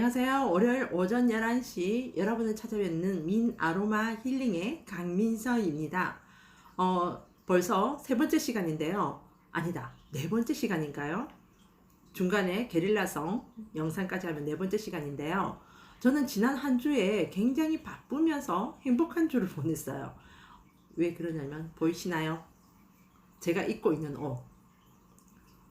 안녕하세요. 월요일 오전 11시 여러분을 찾아뵙는 민아로마 힐링의 강민서입니다. 벌써 세 번째 시간인데요. 아니다. 네 번째 시간인가요? 중간에 게릴라성 영상까지 하면 네 번째 시간인데요. 저는 지난 한 주에 굉장히 바쁘면서 행복한 주를 보냈어요. 왜 그러냐면 보이시나요? 제가 입고 있는 옷.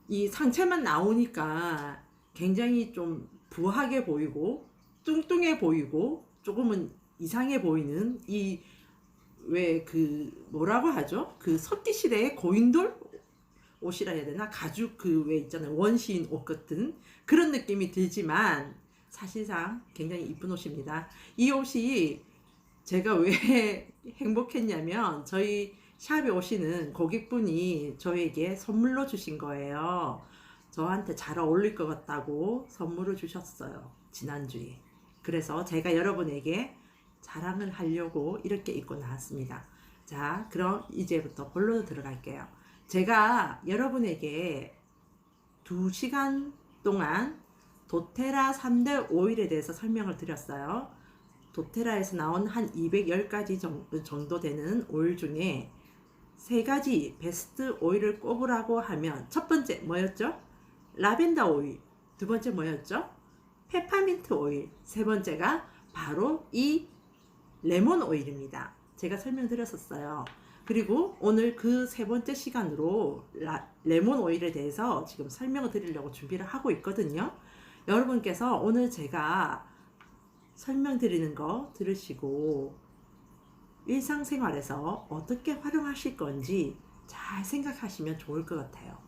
이 상체만 나오니까 굉장히 좀 부하게 보이고 뚱뚱해 보이고 조금은 이상해 보이는 이 왜 그 뭐라고 하죠? 그 석기 시대의 고인돌 옷이라 해야 되나? 가죽 그 왜 있잖아요. 원시인 옷 같은 그런 느낌이 들지만 사실상 굉장히 이쁜 옷입니다. 이 옷이 제가 왜 행복했냐면 저희 샵에 오시는 고객분이 저에게 선물로 주신 거예요. 저한테 잘 어울릴 것 같다고 선물을 주셨어요. 지난주에. 그래서 제가 여러분에게 자랑을 하려고 이렇게 입고 나왔습니다. 자, 그럼 이제부터 본론 들어갈게요. 제가 여러분에게 2시간 동안 도테라 3대 오일에 대해서 설명을 드렸어요. 도테라에서 나온 한 210가지 정도 되는 오일 중에 3가지 베스트 오일을 꼽으라고 하면 첫 번째 뭐였죠? 라벤더 오일. 두 번째 뭐였죠? 페퍼민트 오일. 세 번째가 바로 이 레몬 오일입니다. 제가 설명드렸었어요. 그리고 오늘 그 세 번째 시간으로 레몬 오일에 대해서 지금 설명을 드리려고 준비를 하고 있거든요. 여러분께서 오늘 제가 설명드리는 거 들으시고 일상생활에서 어떻게 활용하실 건지 잘 생각하시면 좋을 것 같아요.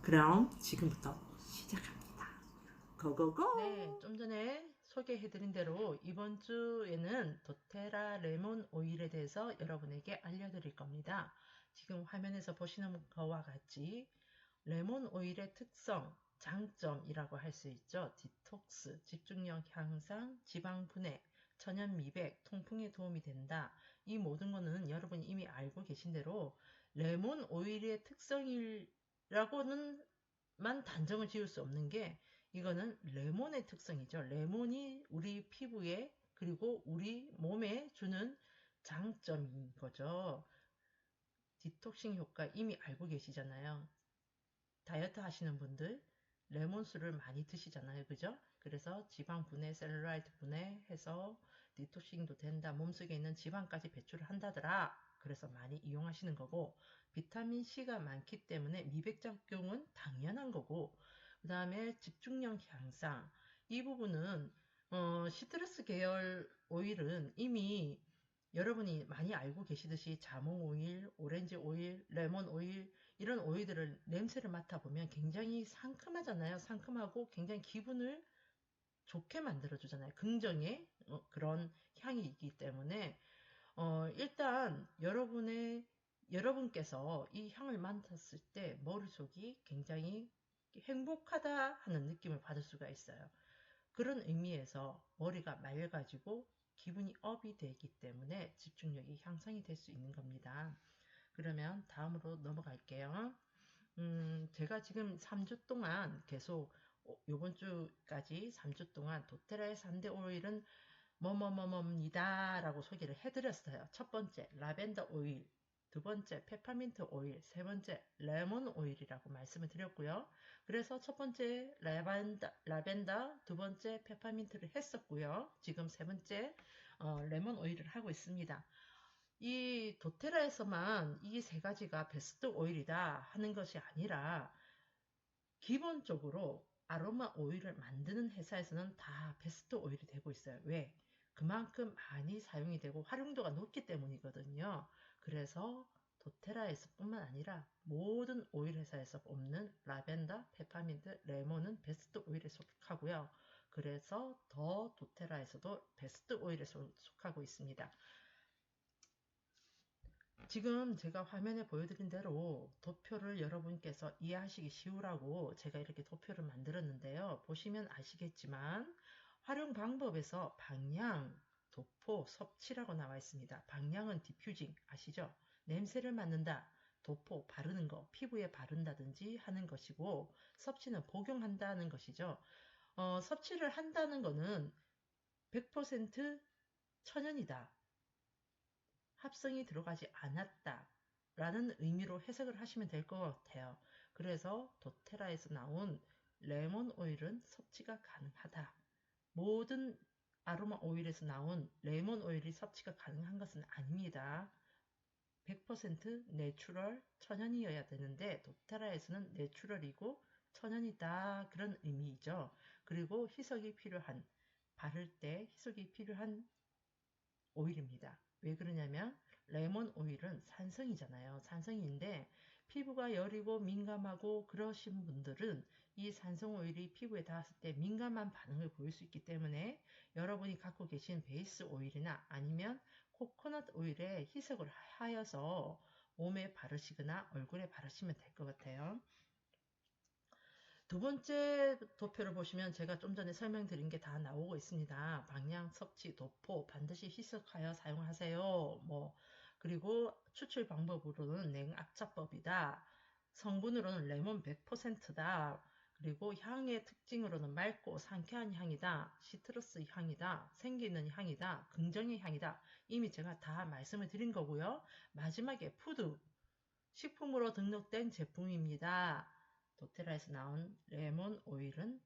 그럼 지금부터 시작합니다. 고고고! 네, 좀 전에 소개해드린 대로 이번 주에는 도테라 레몬 오일에 대해서 여러분에게 알려드릴 겁니다. 지금 화면에서 보시는 것과 같이 레몬 오일의 특성, 장점이라고 할 수 있죠. 디톡스, 집중력 향상, 지방 분해, 천연 미백, 통풍에 도움이 된다. 이 모든 거는 여러분이 이미 알고 계신 대로 레몬 오일의 특성이라고는 만 단정을 지을 수 없는 게 이거는 레몬의 특성이죠. 레몬이 우리 피부에 그리고 우리 몸에 주는 장점인 거죠. 디톡싱 효과 이미 알고 계시잖아요. 다이어트 하시는 분들 레몬수를 많이 드시잖아요. 그죠? 그래서 지방 분해, 셀룰라이트 분해해서 디톡싱도 된다. 몸속에 있는 지방까지 배출을 한다더라. 그래서 많이 이용하시는 거고 비타민C가 많기 때문에 미백 작용은 당연한 거고 그 다음에 집중력 향상 이 부분은 시트러스 계열 오일은 이미 여러분이 많이 알고 계시듯이 자몽 오일, 오렌지 오일, 레몬 오일 이런 오일들을 냄새를 맡아보면 굉장히 상큼하잖아요. 상큼하고 굉장히 기분을 좋게 만들어주잖아요. 긍정의 그런 향이 있기 때문에 일단 여러분께서 이 향을 맡았을 때 머릿속이 굉장히 행복하다 하는 느낌을 받을 수가 있어요. 그런 의미에서 머리가 맑아지고 기분이 업이 되기 때문에 집중력이 향상이 될 수 있는 겁니다. 그러면 다음으로 넘어갈게요. 제가 지금 3주 동안 계속 요번 주까지 3주 동안 도테라의 3대 오일은 뭐뭐뭐뭐입니다 라고 소개를 해드렸어요. 첫 번째 라벤더 오일, 두 번째 페퍼민트 오일, 세 번째 레몬 오일이라고 말씀을 드렸고요. 그래서 첫 번째 라벤더, 두 번째 페퍼민트를 했었고요. 지금 세 번째 레몬 오일을 하고 있습니다. 이 도테라에서만 이 세 가지가 베스트 오일이다 하는 것이 아니라 기본적으로 아로마 오일을 만드는 회사에서는 다 베스트 오일이 되고 있어요. 왜? 그만큼 많이 사용이 되고 활용도가 높기 때문이거든요. 그래서 도테라에서 뿐만 아니라 모든 오일 회사에서 뽑는 라벤더, 페퍼민트, 레몬은 베스트 오일에 속하고요. 그래서 더 도테라에서도 베스트 오일에 속하고 있습니다. 지금 제가 화면에 보여드린 대로 도표를 여러분께서 이해하시기 쉬우라고 제가 이렇게 도표를 만들었는데요. 보시면 아시겠지만 활용 방법에서 방향, 도포, 섭취라고 나와 있습니다. 방향은 디퓨징 아시죠? 냄새를 맡는다. 도포, 바르는 거, 피부에 바른다든지 하는 것이고 섭취는 복용한다는 것이죠. 섭취를 한다는 거는 100% 천연이다. 합성이 들어가지 않았다. 라는 의미로 해석을 하시면 될 것 같아요. 그래서 도테라에서 나온 레몬 오일은 섭취가 가능하다. 모든 아로마 오일에서 나온 레몬 오일이 섭취가 가능한 것은 아닙니다. 100% 내추럴, 천연이어야 되는데 도테라에서는 내추럴이고 천연이다. 그런 의미이죠. 그리고 희석이 필요한, 바를 때 희석이 필요한 오일입니다. 왜 그러냐면 레몬 오일은 산성이잖아요. 산성인데 피부가 여리고 민감하고 그러신 분들은 이 산성 오일이 피부에 닿았을 때 민감한 반응을 보일 수 있기 때문에 여러분이 갖고 계신 베이스 오일이나 아니면 코코넛 오일에 희석을 하여서 몸에 바르시거나 얼굴에 바르시면 될 것 같아요. 두 번째 도표를 보시면 제가 좀 전에 설명드린 게 다 나오고 있습니다. 방향, 섭취, 도포 반드시 희석하여 사용하세요. 그리고 추출 방법으로는 냉압차법이다. 성분으로는 레몬 100%다. 그리고 향의 특징으로는 맑고 상쾌한 향이다. 시트러스 향이다. 생기는 향이다. 긍정의 향이다. 이미 제가 다 말씀을 드린 거고요. 마지막에 푸드, 식품으로 등록된 제품입니다. 도테라에서 나온 레몬 오일은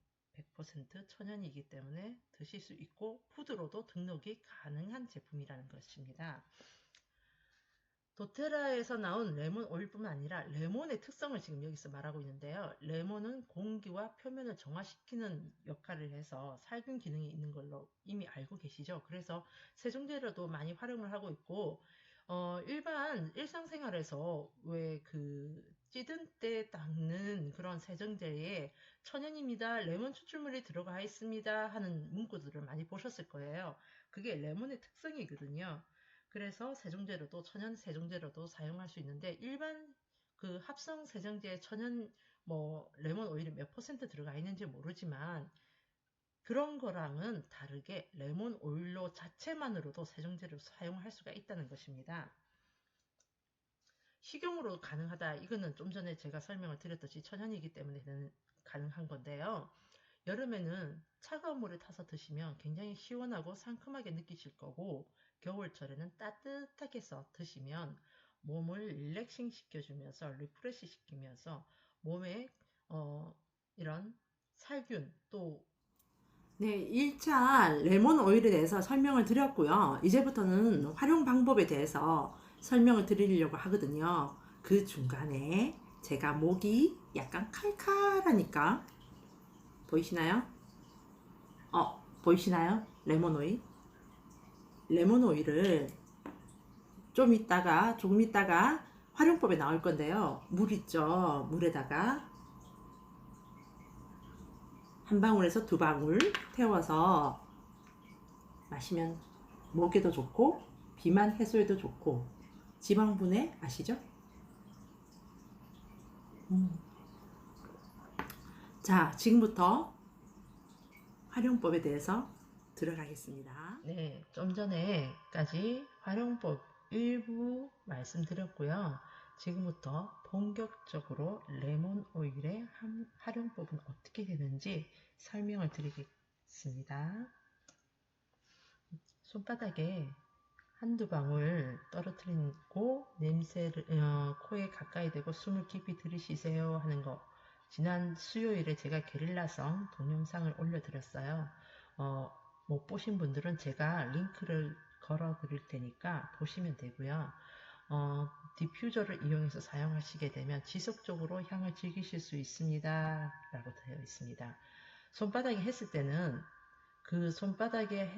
100% 천연이기 때문에 드실 수 있고 푸드로도 등록이 가능한 제품이라는 것입니다. 도테라에서 나온 레몬 오일뿐만 아니라 레몬의 특성을 지금 여기서 말하고 있는데요. 레몬은 공기와 표면을 정화시키는 역할을 해서 살균 기능이 있는 걸로 이미 알고 계시죠. 그래서 세정제로도 많이 활용을 하고 있고 일반 일상생활에서 왜 찌든 때 닦는 그런 세정제에 천연입니다. 레몬 추출물이 들어가 있습니다. 하는 문구들을 많이 보셨을 거예요. 그게 레몬의 특성이거든요. 그래서 세정제로도 천연 세정제로도 사용할 수 있는데 일반 합성 세정제 천연 레몬 오일이 몇 퍼센트 들어가 있는지 모르지만 그런 거랑은 다르게 레몬 오일로 자체만으로도 세정제를 사용할 수가 있다는 것입니다. 식용으로 가능하다. 이거는 좀 전에 제가 설명을 드렸듯이 천연이기 때문에 가능한 건데요. 여름에는 차가운 물에 타서 드시면 굉장히 시원하고 상큼하게 느끼실 거고 겨울철에는 따뜻하게 해서 드시면 몸을 릴렉싱 시켜주면서 리프레시 시키면서 몸에 이런 살균 또 네, 1차 레몬 오일에 대해서 설명을 드렸고요. 이제부터는 활용 방법에 대해서 설명을 드리려고 하거든요. 그 중간에 제가 목이 약간 칼칼하니까 보이시나요? 보이시나요? 레몬 오일? 레몬 오일을 조금 있다가 활용법에 나올 건데요. 물 있죠? 물에다가 한 방울에서 두 방울 태워서 마시면 목에도 좋고 비만 해소에도 좋고 지방분해 아시죠? 자, 지금부터 활용법에 대해서 들어가겠습니다. 네, 좀 전에까지 활용법 일부 말씀드렸고요. 지금부터 본격적으로 레몬 오일의 활용법은 어떻게 되는지 설명을 드리겠습니다. 손바닥에 한두 방울 떨어뜨리고 냄새를 코에 가까이 대고 숨을 깊이 들이쉬세요 하는 거. 지난 수요일에 제가 게릴라성 동영상을 올려드렸어요. 못 보신 분들은 제가 링크를 걸어 드릴 테니까 보시면 되고요. 디퓨저를 이용해서 사용하시게 되면 지속적으로 향을 즐기실 수 있습니다 라고 되어 있습니다. 손바닥에 했을 때는 그 손바닥에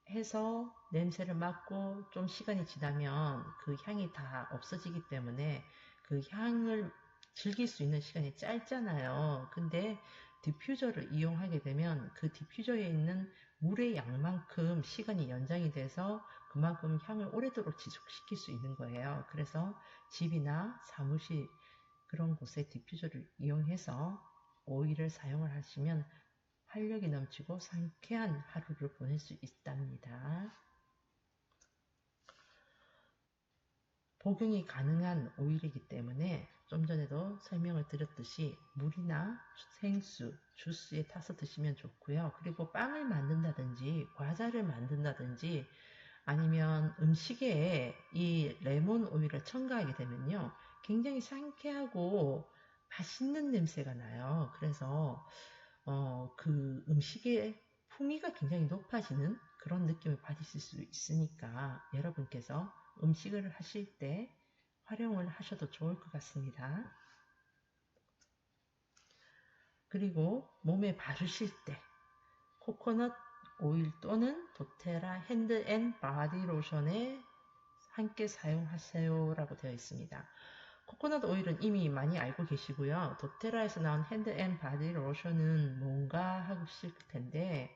해서 냄새를 맡고 좀 시간이 지나면 그 향이 다 없어지기 때문에 그 향을 즐길 수 있는 시간이 짧잖아요. 근데 디퓨저를 이용하게 되면 그 디퓨저에 있는 물의 양만큼 시간이 연장이 돼서 그만큼 향을 오래도록 지속시킬 수 있는 거예요. 그래서 집이나 사무실 그런 곳에 디퓨저를 이용해서 오일을 사용을 하시면 활력이 넘치고 상쾌한 하루를 보낼 수 있답니다. 복용이 가능한 오일이기 때문에 좀 전에도 설명을 드렸듯이 물이나 생수, 주스에 타서 드시면 좋고요. 그리고 빵을 만든다든지 과자를 만든다든지 아니면 음식에 이 레몬 오일을 첨가하게 되면요. 굉장히 상쾌하고 맛있는 냄새가 나요. 그래서 그 음식의 풍미가 굉장히 높아지는 그런 느낌을 받으실 수 있으니까 여러분께서 음식을 하실 때 활용을 하셔도 좋을 것 같습니다. 그리고 몸에 바르실 때 코코넛 오일 또는 도테라 핸드 앤 바디 로션에 함께 사용하세요 라고 되어 있습니다. 코코넛 오일은 이미 많이 알고 계시고요. 도테라에서 나온 핸드 앤 바디 로션은 뭔가 하고 싶을 텐데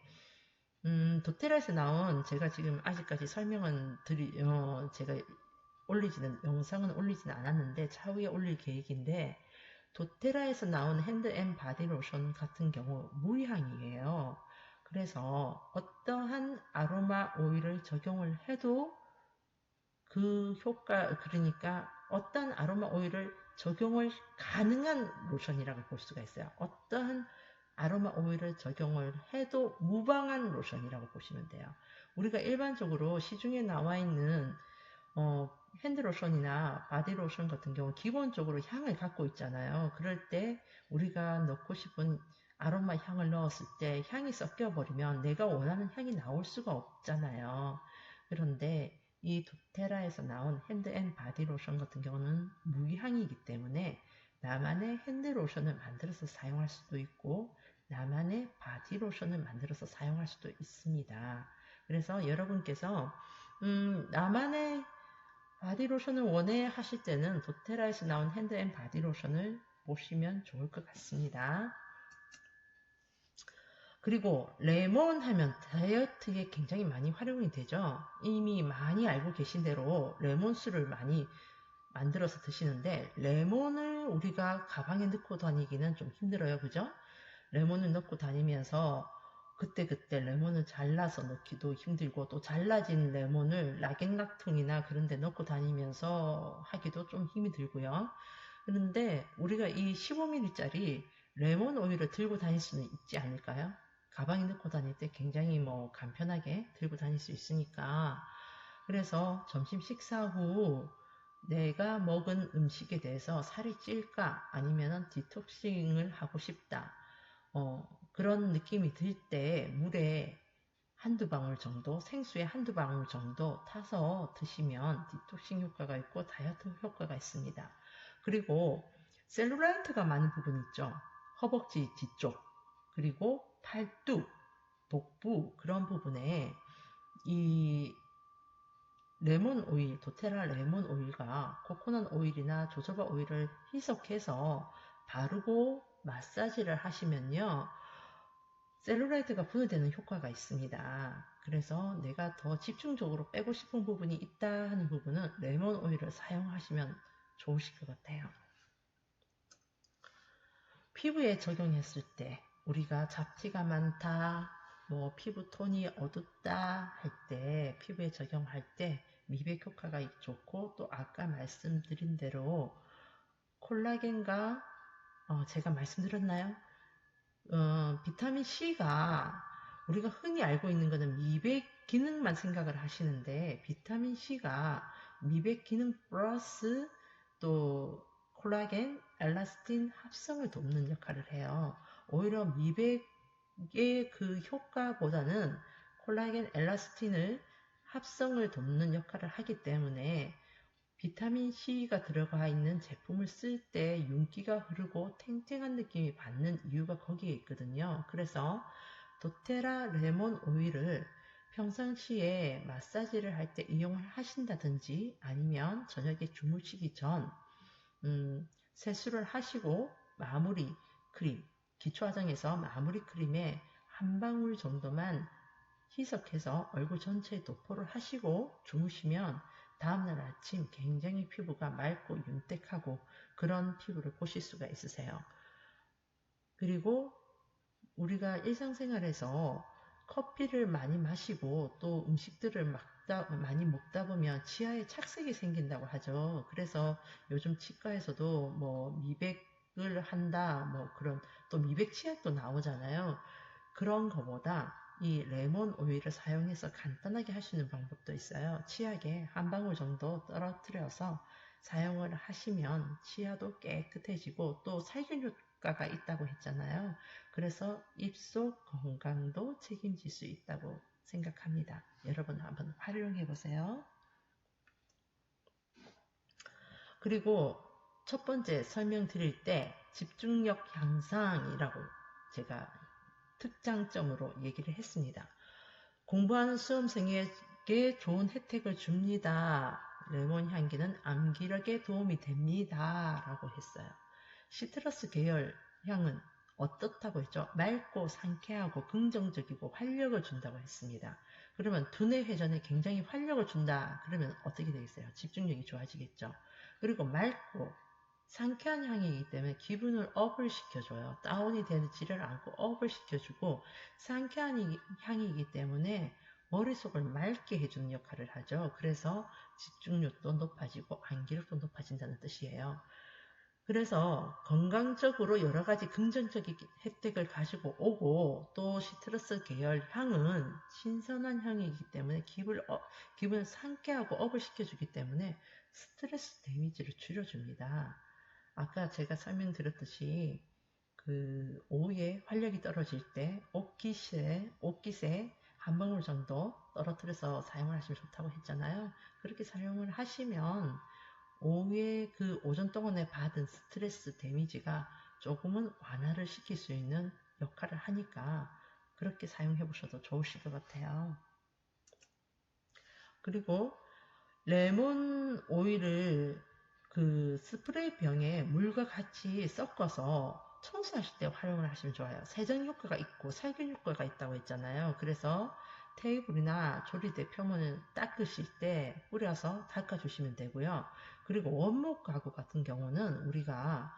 도테라에서 나온 제가 지금 아직까지 설명은 제가 영상은 올리지는 않았는데 차후에 올릴 계획인데 도테라에서 나온 핸드 앤 바디 로션 같은 경우 무향이에요. 그래서 어떠한 아로마 오일을 적용을 해도 그러니까 어떤 아로마 오일을 적용을 가능한 로션이라고 볼 수가 있어요. 어떠한 아로마 오일을 적용을 해도 무방한 로션이라고 보시면 돼요. 우리가 일반적으로 시중에 나와 있는 핸드로션이나 바디로션 같은 경우 기본적으로 향을 갖고 있잖아요. 그럴 때 우리가 넣고 싶은 아로마 향을 넣었을 때 향이 섞여버리면 내가 원하는 향이 나올 수가 없잖아요. 그런데 이 도테라에서 나온 핸드 앤 바디 로션 같은 경우는 무향이기 때문에 나만의 핸드 로션을 만들어서 사용할 수도 있고 나만의 바디 로션을 만들어서 사용할 수도 있습니다. 그래서 여러분께서 나만의 바디로션을 원해 하실 때는 도테라에서 나온 핸드 앤 바디로션을 보시면 좋을 것 같습니다. 그리고 레몬 하면 다이어트에 굉장히 많이 활용이 되죠. 이미 많이 알고 계신 대로 레몬수를 많이 만들어서 드시는데 레몬을 우리가 가방에 넣고 다니기는 좀 힘들어요. 그죠? 레몬을 넣고 다니면서 그때그때 레몬을 잘라서 넣기도 힘들고 또 잘라진 레몬을 락앤락통이나 그런 데 넣고 다니면서 하기도 좀 힘이 들고요. 그런데 우리가 이 15ml짜리 레몬 오일을 들고 다닐 수는 있지 않을까요? 가방에 넣고 다닐 때 굉장히 간편하게 들고 다닐 수 있으니까 그래서 점심 식사 후 내가 먹은 음식에 대해서 살이 찔까 아니면 디톡싱을 하고 싶다. 그런 느낌이 들 때 물에 한두 방울 정도, 생수에 한두 방울 정도 타서 드시면 디톡싱 효과가 있고 다이어트 효과가 있습니다. 그리고 셀룰라이트가 많은 부분 있죠. 허벅지 뒤쪽, 그리고 팔뚝, 복부 그런 부분에 이 레몬 오일, 도테라 레몬 오일과 코코넛 오일이나 조조바 오일을 희석해서 바르고 마사지를 하시면요. 셀룰라이트가 분해되는 효과가 있습니다. 그래서 내가 더 집중적으로 빼고 싶은 부분이 있다 하는 부분은 레몬 오일을 사용하시면 좋으실 것 같아요. 피부에 적용했을 때 우리가 잡티가 많다, 피부 톤이 어둡다 할 때 피부에 적용할 때 미백 효과가 좋고 또 아까 말씀드린 대로 콜라겐과 제가 말씀드렸나요? 비타민 C가 우리가 흔히 알고 있는 것은 미백 기능만 생각을 하시는데 비타민 C가 미백 기능 플러스 또 콜라겐, 엘라스틴 합성을 돕는 역할을 해요. 오히려 미백의 그 효과보다는 콜라겐, 엘라스틴을 합성을 돕는 역할을 하기 때문에 비타민 C가 들어가 있는 제품을 쓸 때 윤기가 흐르고 탱탱한 느낌이 받는 이유가 거기에 있거든요. 그래서 도테라 레몬 오일을 평상시에 마사지를 할 때 이용을 하신다든지 아니면 저녁에 주무시기 전 세수를 하시고 마무리 크림, 기초 화장에서 마무리 크림에 한 방울 정도만 희석해서 얼굴 전체에 도포를 하시고 주무시면 다음날 아침 굉장히 피부가 맑고 윤택하고 그런 피부를 보실 수가 있으세요. 그리고 우리가 일상생활에서 커피를 많이 마시고 또 음식들을 막 많이 먹다 보면 치아에 착색이 생긴다고 하죠. 그래서 요즘 치과에서도 뭐 미백을 한다, 뭐 그런 또 미백 치약도 나오잖아요. 그런 거보다 이 레몬 오일을 사용해서 간단하게 할 수 있는 방법도 있어요. 치약에 한 방울 정도 떨어뜨려서 사용을 하시면 치아도 깨끗해지고 또 살균 효과가 있다고 했잖아요. 그래서 입속 건강도 책임질 수 있다고 생각합니다. 여러분 한번 활용해 보세요. 그리고 첫 번째 설명드릴 때 집중력 향상이라고 제가 특장점으로 얘기를 했습니다. 공부하는 수험생에게 좋은 혜택을 줍니다. 레몬 향기는 암기력에 도움이 됩니다. 라고 했어요. 시트러스 계열 향은 어떻다고 했죠? 맑고 상쾌하고 긍정적이고 활력을 준다고 했습니다. 그러면 두뇌 회전에 굉장히 활력을 준다. 그러면 어떻게 되겠어요? 집중력이 좋아지겠죠. 그리고 맑고 상쾌한 향이기 때문에 기분을 업을 시켜줘요. 다운이 되지를 않고 업을 시켜주고 상쾌한 향이기 때문에 머릿속을 맑게 해주는 역할을 하죠. 그래서 집중력도 높아지고 암기력도 높아진다는 뜻이에요. 그래서 건강적으로 여러 가지 긍정적인 혜택을 가지고 오고 또 시트러스 계열 향은 신선한 향이기 때문에 기분을 상쾌하고 업을 시켜주기 때문에 스트레스 데미지를 줄여줍니다. 아까 제가 설명드렸듯이 그 오후에 활력이 떨어질 때 옷깃에 한 방울 정도 떨어뜨려서 사용을 하시면 좋다고 했잖아요. 그렇게 사용을 하시면 오후에 그 오전 동안에 받은 스트레스 데미지가 조금은 완화를 시킬 수 있는 역할을 하니까 그렇게 사용해 보셔도 좋으실 것 같아요. 그리고 레몬 오일을 그 스프레이 병에 물과 같이 섞어서 청소하실 때 활용을 하시면 좋아요. 세정 효과가 있고 살균 효과가 있다고 했잖아요. 그래서 테이블이나 조리대 표면을 닦으실 때 뿌려서 닦아주시면 되고요. 그리고 원목 가구 같은 경우는 우리가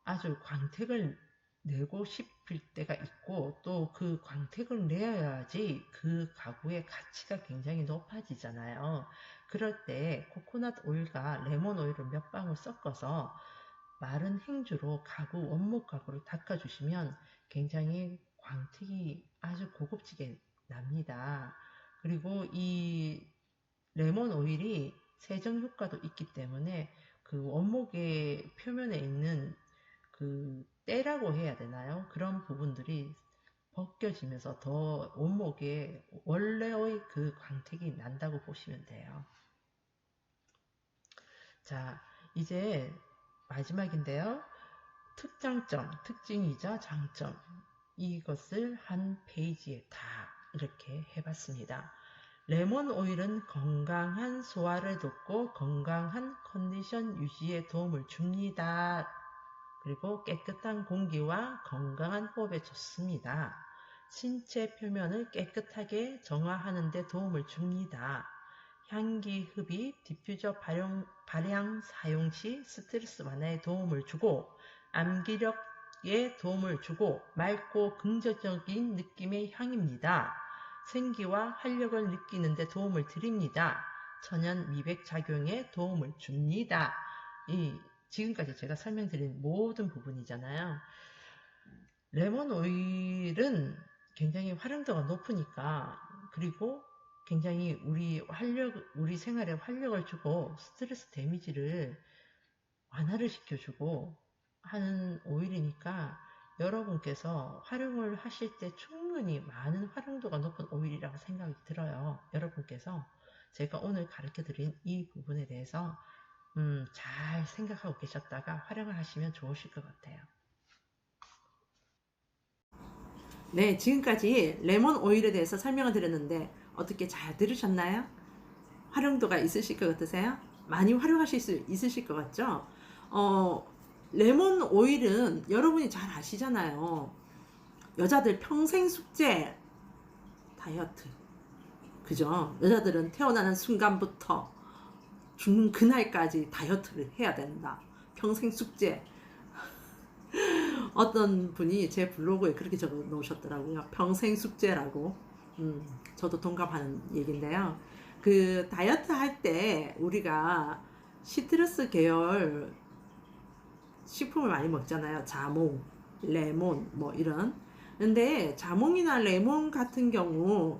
아주 광택을 내고 싶을 때가 있고 또 그 광택을 내야지 그 가구의 가치가 굉장히 높아지잖아요. 그럴 때 코코넛 오일과 레몬 오일을 몇 방울 섞어서 마른 행주로 원목 가구를 닦아주시면 굉장히 광택이 아주 고급지게 납니다. 그리고 이 레몬 오일이 세정 효과도 있기 때문에 그 원목의 표면에 있는 그 때라고 해야 되나요? 그런 부분들이 벗겨지면서 더 원목에 원래의 그 광택이 난다고 보시면 돼요. 자, 이제 마지막인데요. 특장점, 특징이자 장점. 이것을 한 페이지에 다 이렇게 해봤습니다. 레몬 오일은 건강한 소화를 돕고 건강한 컨디션 유지에 도움을 줍니다. 그리고 깨끗한 공기와 건강한 호흡에 좋습니다. 신체 표면을 깨끗하게 정화하는 데 도움을 줍니다. 향기 흡입, 디퓨저 발향 사용 시 스트레스 완화에 도움을 주고 암기력에 도움을 주고 맑고 긍정적인 느낌의 향입니다. 생기와 활력을 느끼는 데 도움을 드립니다. 천연 미백 작용에 도움을 줍니다. 지금까지 제가 설명드린 모든 부분이잖아요. 레몬 오일은 굉장히 활용도가 높으니까 그리고 굉장히 우리 생활에 활력을 주고 스트레스 데미지를 완화를 시켜주고 하는 오일이니까 여러분께서 활용을 하실 때 충분히 많은 활용도가 높은 오일이라고 생각이 들어요. 여러분께서 제가 오늘 가르쳐드린 이 부분에 대해서 잘 생각하고 계셨다가 활용을 하시면 좋으실 것 같아요. 네, 지금까지 레몬 오일에 대해서 설명을 드렸는데 어떻게 잘 들으셨나요? 활용도가 있으실 것 같으세요? 많이 활용하실 수 있으실 것 같죠? 레몬 오일은 여러분이 잘 아시잖아요. 여자들 평생 숙제 다이어트. 그죠? 여자들은 태어나는 순간부터 죽는 그날까지 다이어트를 해야 된다. 평생 숙제. 어떤 분이 제 블로그에 그렇게 적어 놓으셨더라고요. 평생 숙제라고. 저도 동감하는 얘기인데요. 그 다이어트 할 때 우리가 시트러스 계열 식품을 많이 먹잖아요. 자몽, 레몬 뭐 이런. 근데 자몽이나 레몬 같은 경우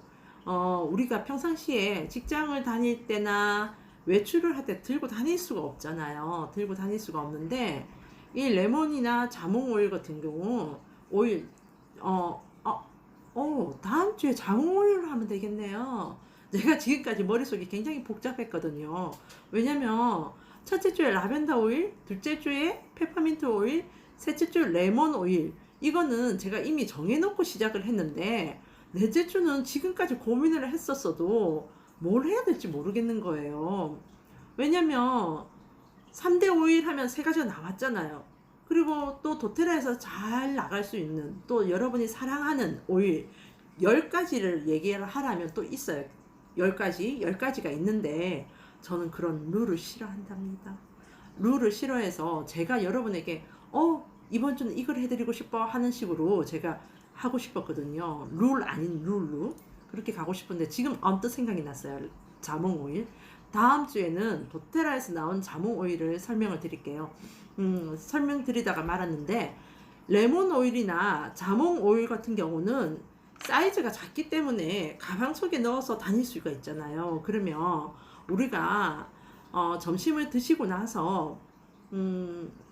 우리가 평상시에 직장을 다닐 때나 외출을 할 때 들고 다닐 수가 없잖아요. 들고 다닐 수가 없는데 이 레몬이나 자몽 오일 같은 경우 오일 다음 주에 자몽 오일을 하면 되겠네요. 제가 지금까지 머릿속이 굉장히 복잡했거든요. 왜냐면 첫째 주에 라벤더 오일, 둘째 주에 페퍼민트 오일, 셋째 주 레몬 오일. 이거는 제가 이미 정해놓고 시작을 했는데 넷째 주는 지금까지 고민을 했었어도 뭘 해야 될지 모르겠는 거예요. 왜냐면 3대 오일 하면 세 가지가 나왔잖아요. 그리고 또 도테라에서 잘 나갈 수 있는 또 여러분이 사랑하는 오일 10가지를 얘기를 하라면 또 있어요. 10가지가 있는데 저는 그런 룰을 싫어한답니다. 룰을 싫어해서 제가 여러분에게 이번 주는 이걸 해드리고 싶어 하는 식으로 제가 하고 싶었거든요. 룰 아닌 룰로 그렇게 가고 싶은데 지금 언뜻 생각이 났어요. 자몽 오일. 다음 주에는 도테라에서 나온 자몽 오일을 설명을 드릴게요. 설명드리다가 말았는데 레몬 오일이나 자몽 오일 같은 경우는 사이즈가 작기 때문에 가방 속에 넣어서 다닐 수가 있잖아요. 그러면 우리가 점심을 드시고 나서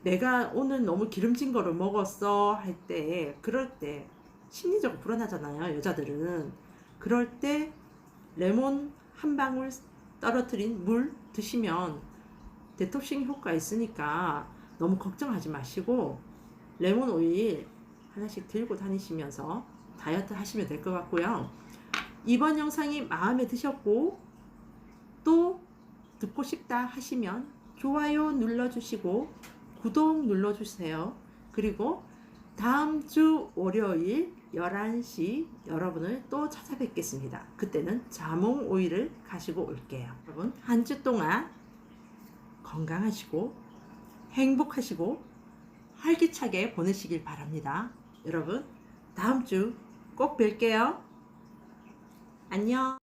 내가 오늘 너무 기름진 거를 먹었어 할 때 그럴 때 심리적으로 불안하잖아요. 여자들은. 그럴 때 레몬 한 방울 떨어뜨린 물 드시면 데톡싱 효과 있으니까 너무 걱정하지 마시고 레몬 오일 하나씩 들고 다니시면서 다이어트 하시면 될 것 같고요. 이번 영상이 마음에 드셨고 또 듣고 싶다 하시면 좋아요 눌러주시고 구독 눌러주세요. 그리고 다음 주 월요일 11시 여러분을 또 찾아뵙겠습니다. 그때는 자몽 오일을 가지고 올게요. 여러분 한 주 동안 건강하시고 행복하시고 활기차게 보내시길 바랍니다. 여러분 다음 주 꼭 뵐게요. 안녕.